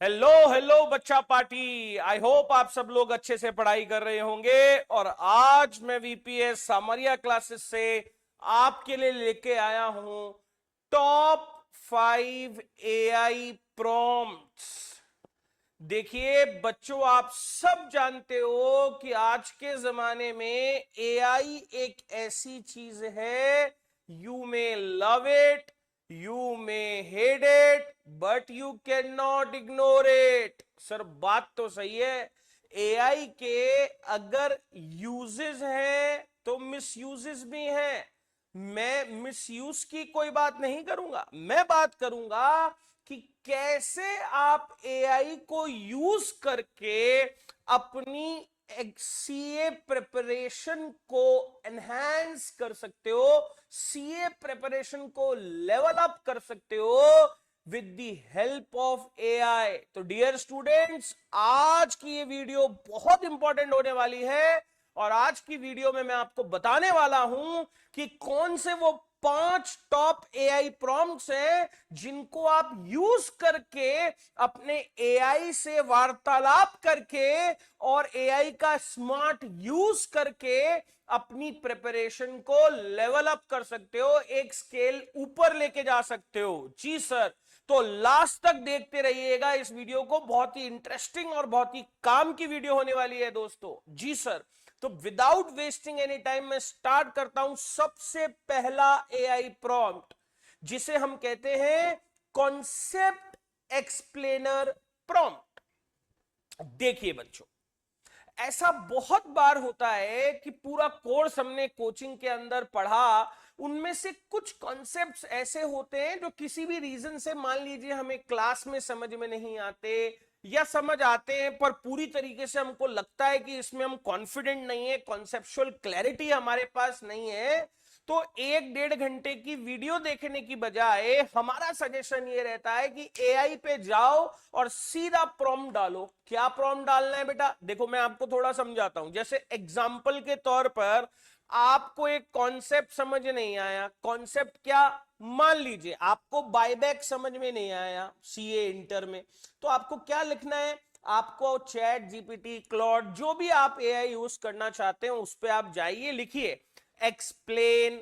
Hello hello बच्चा party. I hope आप सब लोग अच्छे से पढ़ाई कर रहे होंगे। और आज मैं वीपीएस सामरिया क्लासेस से आपके लिए लेके आया हूं टॉप 5 एआई प्रॉम्प्ट्स। देखिए बच्चों, आप सब जानते हो कि आज के जमाने में एआई एक ऐसी चीज है, you may love it, you may hate it, but you can not ignore it. Sir बात तो सही है। एआई के अगर यूजेस हैं तो मिसयूजेस भी हैं। मैं मिसयूज की कोई बात नहीं करूंगा, मैं बात करूंगा कि कैसे आप एआई को यूज करके अपनी सीए प्रिपरेशन को एनहांस कर सकते हो, सीए प्रिपरेशन को लेवल अप कर सकते हो with the help of AI. तो डियर स्टूडेंट्स, आज की ये वीडियो बहुत इंपॉर्टेंट होने वाली है। और आज की वीडियो में मैं आपको बताने वाला हूं कि कौन से वो 5 टॉप एआई प्रॉम्प्ट्स हैं जिनको आप यूज करके अपने एआई से वार्तालाप करके और एआई का स्मार्ट यूज करके अपनी प्रिपरेशन को लेवल अप कर सकते हो, एक स्केल ऊपर लेके जा सकते हो। जी सर। तो लास्ट तक देखते रहिएगा इस वीडियो को, बहुत ही इंटरेस्टिंग और बहुत ही काम की वीडियो होने वाली है दोस्तों। जी सर। तो विदाउट वेस्टिंग एनी टाइम मैं स्टार्ट करता हूं सबसे पहला एआई प्रॉम्प्ट, जिसे हम कहते हैं कॉन्सेप्ट एक्सप्लेनर प्रॉम्प्ट। देखिए बच्चों, ऐसा बहुत बार होता है कि पूरा कोर्स हमने कोचिंग के अंदर पढ़ा, उनमें से कुछ कॉन्सेप्ट्स ऐसे होते हैं जो किसी भी रीजन से, मान लीजिए हमें क्लास में समझ में नहीं आते या समझ आते हैं पर पूरी तरीके से हमको लगता है कि इसमें हम कॉन्फिडेंट नहीं है, कॉन्सेप्चुअल क्लैरिटी हमारे पास नहीं है। तो 1-1.5 घंटे की वीडियो देखने की बजाय हमारा सजेशन ये रहता है कि एआई पे जाओ और सीधा प्रॉम्प्ट डालो। क्या प्रॉम्प्ट डालना है बेटा? देखो मैं आपको थोड़ा समझाता हूं। जैसे एग्जाम्पल के तौर पर आपको एक कॉन्सेप्ट समझ नहीं आया। कॉन्सेप्ट क्या? मान लीजिए आपको बायबैक समझ में नहीं आया सीए इंटर में, तो आपको क्या लिखना है? आपको चैट जीपीटी, क्लॉड, जो भी आप एआई यूज करना चाहते हैं उस पर आप जाइए, लिखिए explain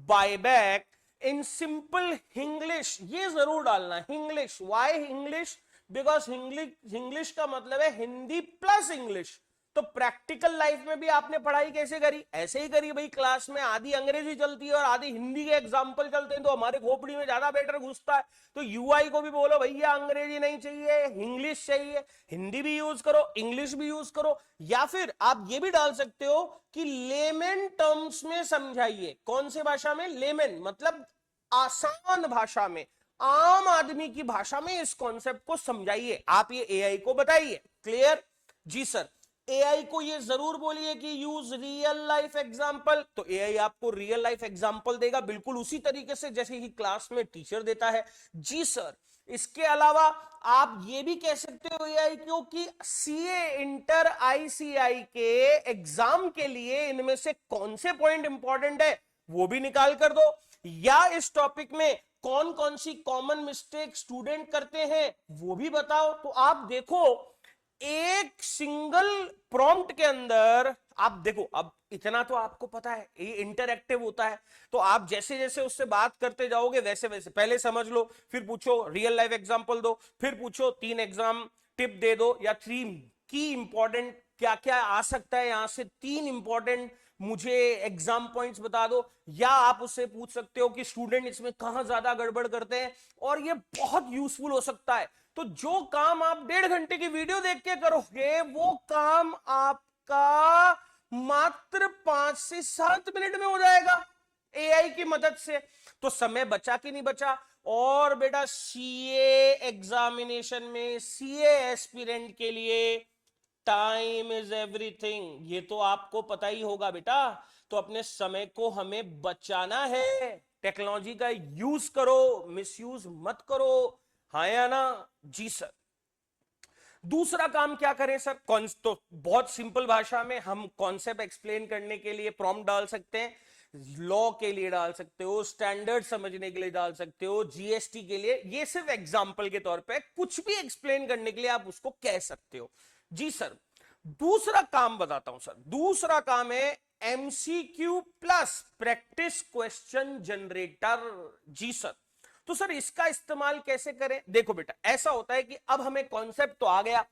buyback in simple English. ये जरूर डालना है English. Why English? Because English का मतलब है हिंदी प्लस इंग्लिश। तो प्रैक्टिकल लाइफ में भी आपने पढ़ाई कैसे करी? ऐसे ही करी भाई। क्लास में आधी अंग्रेजी चलती है और आधी हिंदी के एग्जाम्पल चलते हैं, तो हमारे खोपड़ी में ज्यादा बेटर घुसता है। तो यूआई को भी बोलो भैया अंग्रेजी नहीं चाहिए, इंग्लिश चाहिए। हिंदी भी यूज करो, इंग्लिश भी यूज करो। या फिर आप ये भी डाल सकते हो कि लेमन टर्म्स में समझाइए। कौन से भाषा में? लेमन मतलब आसान भाषा में, आम आदमी की भाषा में इस कॉन्सेप्ट को समझाइए। आप ये एआई को बताइए। क्लियर? जी सर। एआई को ये जरूर बोलिए कि यूज रियल लाइफ एग्जांपल, तो एआई आपको रियल लाइफ एग्जांपल देगा बिल्कुल उसी तरीके से जैसे कि क्लास में टीचर देता है। जी सर। इसके अलावा आप ये भी कह सकते हो एआई को कि सीए इंटर आईसीआई के एग्जाम के लिए इनमें से कौन से पॉइंट इंपॉर्टेंट है वो भी निकाल कर दो, या इस टॉपिक में कौन कौन सी कॉमन मिस्टेक स्टूडेंट करते हैं वो भी बताओ। तो आप देखो, एक सिंगल प्रॉम्प्ट के अंदर आप देखो, अब इतना तो आपको पता है ये इंटरएक्टिव होता है, तो आप जैसे जैसे उससे बात करते जाओगे वैसे वैसे पहले समझ लो, फिर पूछो रियल लाइफ एग्जांपल दो, फिर पूछो 3 एग्जाम टिप दे दो या 3 की इंपॉर्टेंट क्या क्या आ सकता है यहां से, 3 इंपॉर्टेंट मुझे एग्जाम पॉइंट्स बता दो। या आप उससे पूछ सकते हो कि स्टूडेंट इसमें कहां ज्यादा गड़बड़ करते हैं, और ये बहुत यूजफुल हो सकता है। तो जो काम आप 1.5 घंटे की वीडियो देख के करोगे वो काम आपका मात्र 5 से 7 मिनट में हो जाएगा एआई की मदद से। तो समय बचा कि नहीं बचा? और बेटा सीए एग्जामिनेशन में, सीए एस्पिरेंट के लिए टाइम इज एवरीथिंग, ये तो आपको पता ही होगा बेटा। तो अपने समय को हमें बचाना है। टेक्नोलॉजी का यूज करो, मिसयूज मत करो। हाँ या ना? जी सर। दूसरा काम क्या करें सर? तो बहुत सिंपल भाषा में हम कॉन्सेप्ट एक्सप्लेन करने के लिए प्रॉम्प्ट डाल सकते हैं लॉ के लिए डाल सकते हो, स्टैंडर्ड समझने के लिए डाल सकते हो, जीएसटी के लिए। ये सिर्फ एग्जाम्पल के तौर पे, कुछ भी एक्सप्लेन करने के लिए आप उसको कह सकते हो। जी सर। दूसरा काम बताता हूं सर, दूसरा काम है MCQ plus practice question generator. जी सर। तो सर इसका इस्तेमाल कैसे करें? देखो बेटा, ऐसा होता है कि अब हमें कॉन्सेप्ट तो आ गया,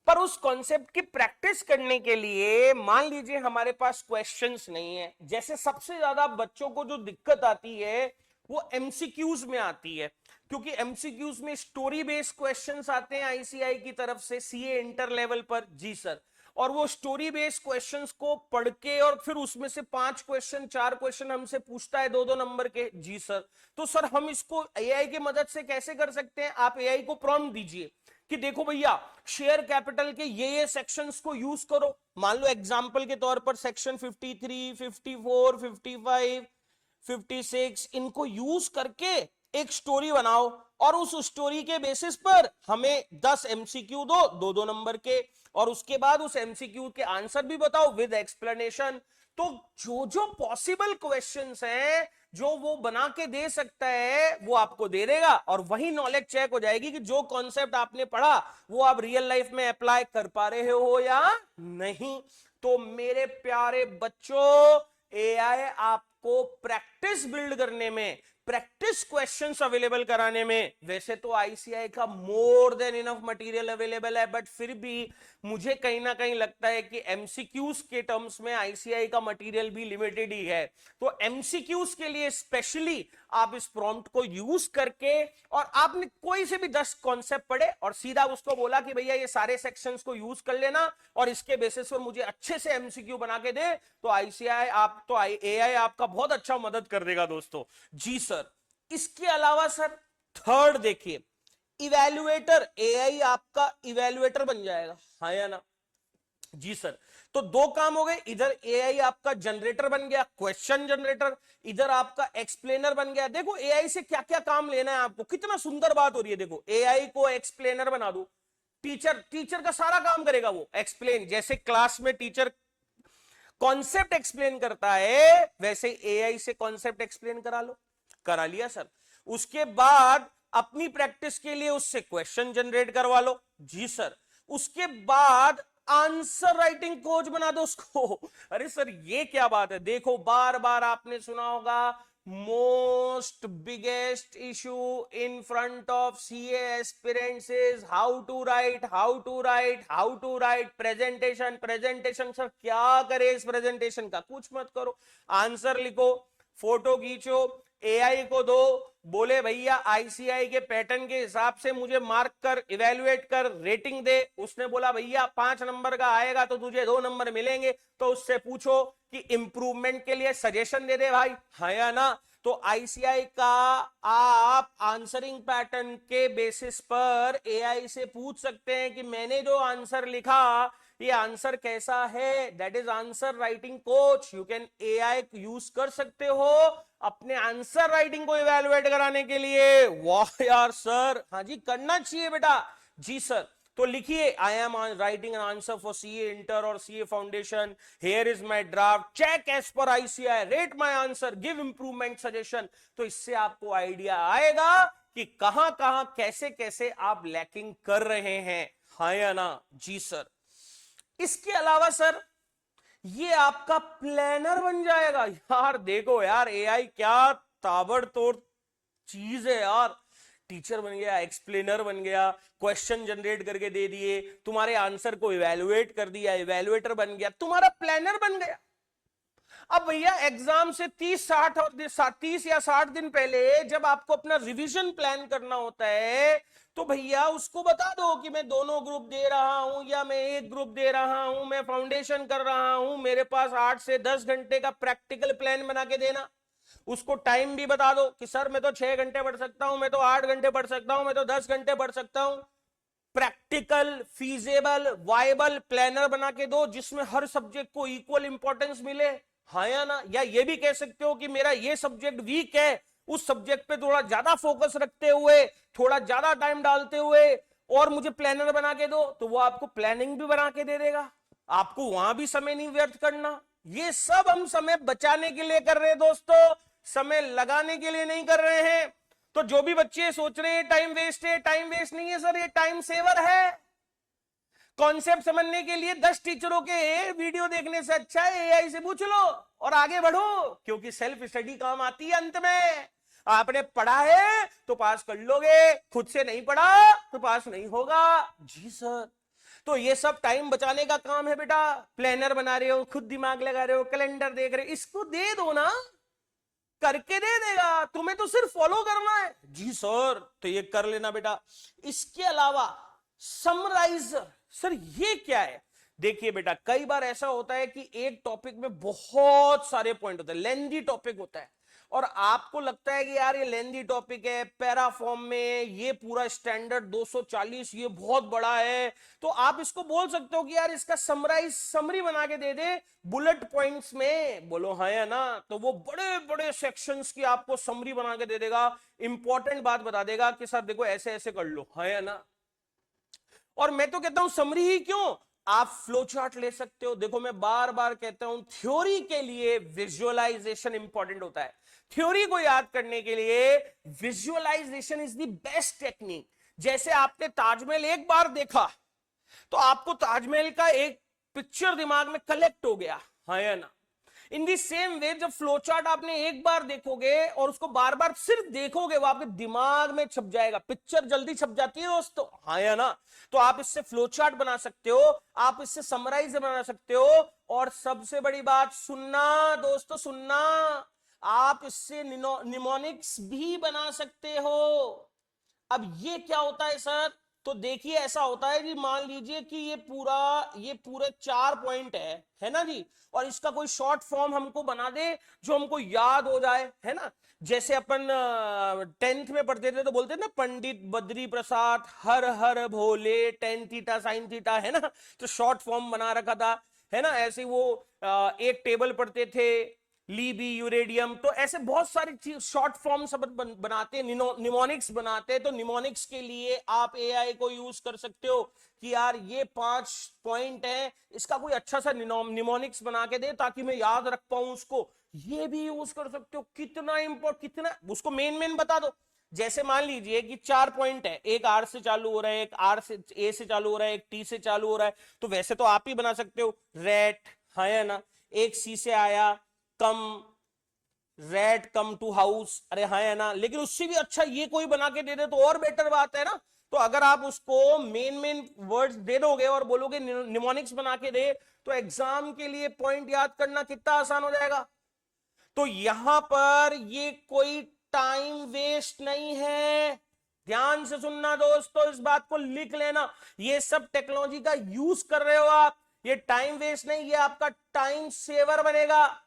पर उस कॉन्सेप्ट की प्रैक्टिस करने के लिए मान लीजिए हमारे पास क्वेश्चंस नहीं है। जैसे सबसे ज्यादा बच्चों को जो दिक्कत आती है वो एमसीक्यूज में आती है, क्योंकि एमसीक्यूज में स्टोरी बेस्ड क्वेश्चंस आते हैं आईसीआई की तरफ से सीए इंटर लेवल पर। जी सर। और वो स्टोरी बेस्ड क्वेश्चंस को पढ़ के और फिर उसमें से 5 क्वेश्चन 4 क्वेश्चन हमसे पूछता है 2-2 नंबर के। जी सर। तो सर हम इसको एआई की मदद से कैसे कर सकते हैं? आप एआई को प्रॉम्प्ट दीजिए कि देखो भैया शेयर कैपिटल के ये सेक्शंस को यूज करो। मान लो एग्जांपल के तौर पर सेक्शन 53, 54, 55, 56 इनको यूज करके एक स्टोरी बनाओ और उस स्टोरी के बेसिस पर हमें 10 एमसीक्यू दो, 2-2 नंबर के, और उसके बाद उस एमसीक्यू के आंसर भी बताओ विद एक्सप्लेनेशन। तो जो जो पॉसिबल क्वेश्चंस हैं जो वो बना के दे सकता है वो आपको दे देगा, और वही नॉलेज चेक हो जाएगी कि जो कॉन्सेप्ट आपने पढ़ा वो आप रियल लाइफ में अप्लाई कर पा रहे हो या नहीं। तो मेरे प्यारे बच्चों, एआई आपको प्रैक्टिस बिल्ड करने में, प्रैक्टिस क्वेश्चंस अवेलेबल कराने में, वैसे तो आईसीआई का more than enough material available है, बट फिर भी मुझे कहीं ना कहीं लगता है कि एमसीक्यूज के टर्म्स में आईसीआई का मटेरियल भी लिमिटेड ही है। तो एमसीक्यूज के लिए स्पेशली आप इस प्रॉम्प्ट को यूज करके, और आपने कोई से भी 10 कॉन्सेप्ट पढ़े और सीधा उसको बोला कि भैया ये सारे सेक्शंस को यूज कर लेना और इसके बेसिस पर मुझे अच्छे से एमसीक्यू बना के दे, तो आईसीआई आप तो एआई आपका बहुत अच्छा मदद कर देगा दोस्तों। जी सर। इसके अलावा सर थर्ड देखिए, इवैल्यूएटर, एआई आपका इवैल्यूएटर बन जाएगा, हाँ या ना? जी सर। तो दो काम हो गए, इधर एआई आपका जनरेटर बन गया, क्वेश्चन जनरेटर, इधर आपका एक्सप्लेनर बन गया। देखो एआई से क्या क्या काम लेना है आपको, कितना सुंदर बात हो रही है। देखो एआई को एक्सप्लेनर बना दो, टीचर का सारा काम करेगा वो एक्सप्लेन। जैसे क्लास में टीचर कॉन्सेप्ट एक्सप्लेन करता है, वैसे एआई से कॉन्सेप्ट एक्सप्लेन करा लो, करा लिया सर। उसके बाद अपनी प्रैक्टिस के लिए उससे क्वेश्चन जनरेट करवा लो। जी सर। उसके बाद आंसर राइटिंग कोच बना दो उसको। अरे सर ये क्या बात है? देखो बार बार आपने सुना होगा, most biggest issue in front of CA aspirants is how to write, how to write, how to write presentation. Presentation sir क्या करे इस प्रेजेंटेशन का? कुछ मत करो, आंसर लिखो, फोटो खींचो, एआई को दो, बोले भैया आईसीआई के पैटर्न के हिसाब से मुझे मार्क कर, इवैल्यूएट कर, रेटिंग दे। उसने बोला भैया 5 नंबर का आएगा तो तुझे 2 नंबर मिलेंगे। तो उससे पूछो कि इंप्रूवमेंट के लिए सजेशन दे दे भाई, हाँ या ना? तो आईसीआई का आप आंसरिंग पैटर्न के बेसिस पर एआई से पूछ सकते हैं कि मैंने जो आंसर लिखा ये आंसर कैसा है। That is answer writing coach. You can AI use कर सकते हो अपने आंसर राइटिंग को इवैल्यूएट कराने के लिए। वाह यार सर, हाँ जी करना चाहिए बेटा। जी सर। तो लिखिए, I am writing an answer for CA inter और CA foundation, here is my draft, check as per ICI, rate my answer, give improvement suggestion. तो इससे आपको आइडिया आएगा कि कहां कहां कैसे कैसे आप लैकिंग कर रहे हैं, हाँ या ना? जी सर। इसके अलावा सर ये आपका प्लानर बन जाएगा। यार देखो यार, एआई क्या ताबड़तोड़ चीज है यार। टीचर बन गया, एक्सप्लेनर बन गया, क्वेश्चन जनरेट करके दे दिए, तुम्हारे आंसर को इवैल्यूएट कर दिया, इवैल्यूएटर बन गया, तुम्हारा प्लानर बन गया। अब भैया एग्जाम से 30 या 60 दिन पहले जब आपको अपना रिवीजन प्लान करना होता है, तो भैया उसको बता दो कि मैं दोनों ग्रुप दे रहा हूं या मैं एक ग्रुप दे रहा हूं, मैं फाउंडेशन कर रहा हूं, मेरे पास 8 से 10 घंटे का प्रैक्टिकल प्लान बना के देना। उसको टाइम भी बता दो कि सर मैं तो 6 घंटे पढ़ सकता हूं, मैं तो 8 घंटे पढ़ सकता हूं, मैं तो 10 घंटे पढ़ सकता हूं। प्रैक्टिकल, फीजेबल, वायबल प्लानर बना के दो जिसमें हर सब्जेक्ट को इक्वल इंपॉर्टेंस मिले, हाँ या ना? या ये भी कह सकते हो कि मेरा ये सब्जेक्ट वीक है, उस सब्जेक्ट पे थोड़ा ज्यादा फोकस रखते हुए, थोड़ा ज्यादा टाइम डालते हुए और मुझे प्लानर बना के दो, तो वो आपको प्लानिंग भी बना के दे देगा, आपको वहां भी समय नहीं व्यर्थ करना। ये सब हम समय बचाने के लिए कर रहे हैं दोस्तों, समय लगाने के लिए नहीं कर रहे हैं। तो जो भी बच्चे सोच रहे हैं टाइम वेस्ट है, टाइम वेस्ट नहीं है सर, ये टाइम सेवर है। कॉन्सेप्ट समझने के लिए 10 टीचरों के वीडियो देखने से अच्छा है एआई से पूछ लो और आगे बढ़ो, क्योंकि सेल्फ स्टडी काम आती है अंत में। आपने पढ़ा है तो पास कर लोगे, खुद से नहीं पढ़ा तो पास नहीं होगा। जी सर, तो ये सब टाइम बचाने का काम है बेटा। प्लानर बना रहे हो, खुद दिमाग लगा रहे हो, कैलेंडर देख रहे हो, इसको दे दो ना, करके दे देगा, तुम्हें तो सिर्फ फॉलो करना है। जी सर, तो ये कर लेना बेटा। इसके अलावा समराइजर, सर ये क्या है? देखिए बेटा, कई बार ऐसा होता है कि एक टॉपिक में बहुत सारे पॉइंट होते हैं, लेंथी टॉपिक होता है, और आपको लगता है कि यार ये लेंथी टॉपिक है, पैरा फॉर्म में ये पूरा स्टैंडर्ड 240 ये बहुत बड़ा है, तो आप इसको बोल सकते हो कि यार इसका समरी बना के दे दे बुलेट पॉइंट्स में। बोलो हाँ या ना, तो वो बड़े बड़े सेक्शंस की आपको समरी बना के दे देगा, इंपॉर्टेंट बात बता देगा कि सर देखो ऐसे ऐसे कर लो, हाँ या ना। और मैं तो कहता हूं समरी ही क्यों, आप फ्लो चार्ट ले सकते हो। देखो मैं बार बार कहता हूं, थ्योरी के लिए विजुअलाइजेशन इंपॉर्टेंट होता है। थ्योरी को याद करने के लिए visualisation is the best technique. जैसे आपने ताजमहल एक बार देखा तो आपको ताजमहल का एक पिक्चर दिमाग में कलेक्ट हो गया, हाँ या ना। इन दी सेम वे जब फ्लो चार्ट आपने एक बार देखोगे और उसको बार बार सिर्फ देखोगे, वो आपके दिमाग में छप जाएगा। पिक्चर जल्दी छप जाती है दोस्तों, हाँ या ना। तो आप इससे फ्लो चार्ट बना सकते हो, आप इससे समराइज बना सकते हो, और सबसे बड़ी बात सुनना दोस्तों, सुनना, आप इससे निमोनिक्स भी बना सकते हो। अब ये क्या होता है सर? तो देखिए ऐसा होता है जी, मान लीजिए कि ये पूरे 4 पॉइंट है ना जी, और इसका कोई शॉर्ट फॉर्म हमको बना दे जो हमको याद हो जाए, है ना। जैसे अपन 10th में पढ़ते थे तो बोलते थे ना, पंडित बद्री प्रसाद हर हर भोले टेन थीटा साइन थीटा, है ना। तो शॉर्ट फॉर्म बना रखा था, है ना। ऐसे वो एक टेबल पढ़ते थे, लीबी यूरेडियम, तो ऐसे बहुत सारी चीज शॉर्ट फॉर्म शब्द बनाते हैं, निमोनिक्स बनाते हैं। तो निमोनिक्स के लिए आप एआई को यूज कर सकते हो कि यार ये 5 पॉइंट है, इसका कोई अच्छा सा निमोनिक्स बना के दे ताकि मैं याद रख पाऊं उसको। ये भी यूज कर सकते हो। कितना उसको मेन बता दो। जैसे मान लीजिए कि 4 पॉइंट है, एक आर से चालू हो रहा है, एक आर से ए से चालू हो रहा है, एक टी से चालू हो रहा है, तो वैसे तो आप ही बना सकते हो रेट, हाँ या ना। एक सी से आया, कम, रेड कम टू हाउस, अरे हाँ है ना। लेकिन उससे भी अच्छा ये कोई बना के दे दे तो और बेटर बात है ना। तो अगर आप उसको मेन वर्ड्स दे दोगे और बोलोगे निमोनिक्स बना के दे, तो एग्जाम के लिए पॉइंट याद करना कितना आसान हो जाएगा। तो यहां पर ये कोई टाइम वेस्ट नहीं है। ध्यान से सुनना दोस्तों, इस बात को लिख लेना। ये सब टेक्नोलॉजी का यूज कर रहे हो आप, ये टाइम वेस्ट नहीं, ये आपका टाइम सेवर बनेगा।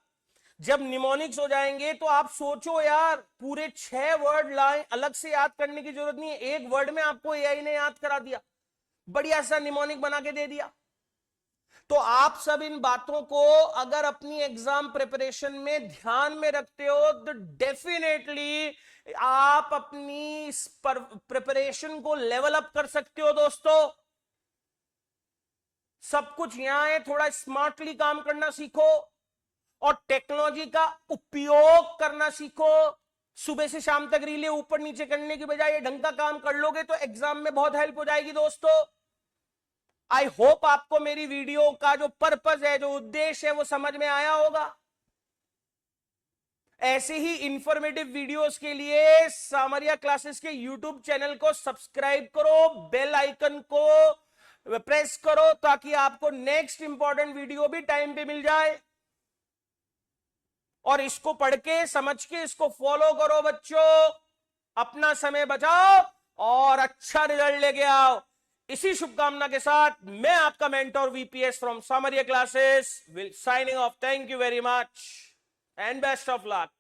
जब निमोनिक्स हो जाएंगे तो आप सोचो यार, पूरे 6 वर्ड लाइन अलग से याद करने की जरूरत नहीं है, एक वर्ड में आपको एआई ने याद करा दिया, बढ़िया सा निमोनिक बना के दे दिया। तो आप सब इन बातों को अगर अपनी एग्जाम प्रिपरेशन में ध्यान में रखते हो तो डेफिनेटली आप अपनी प्रिपरेशन को लेवल अप कर सकते हो दोस्तों। सब कुछ यहां है, थोड़ा स्मार्टली काम करना सीखो और टेक्नोलॉजी का उपयोग करना सीखो। सुबह से शाम तक रीले ऊपर नीचे करने की बजाय ढंग का काम कर लोगे तो एग्जाम में बहुत हेल्प हो जाएगी दोस्तों। आई होप आपको मेरी वीडियो का जो पर्पस है, जो उद्देश्य है, वो समझ में आया होगा। ऐसे ही इंफॉर्मेटिव वीडियोस के लिए सामरिया क्लासेस के यूट्यूब चैनल को सब्सक्राइब करो, बेल आइकन को प्रेस करो ताकि आपको नेक्स्ट इंपॉर्टेंट वीडियो भी टाइम पे मिल जाए। और इसको पढ़ के समझ के इसको फॉलो करो बच्चों, अपना समय बचाओ और अच्छा रिजल्ट लेके आओ। इसी शुभकामना के साथ मैं आपका mentor VPS from Samaria classes will signing off. Thank you very much and best of luck.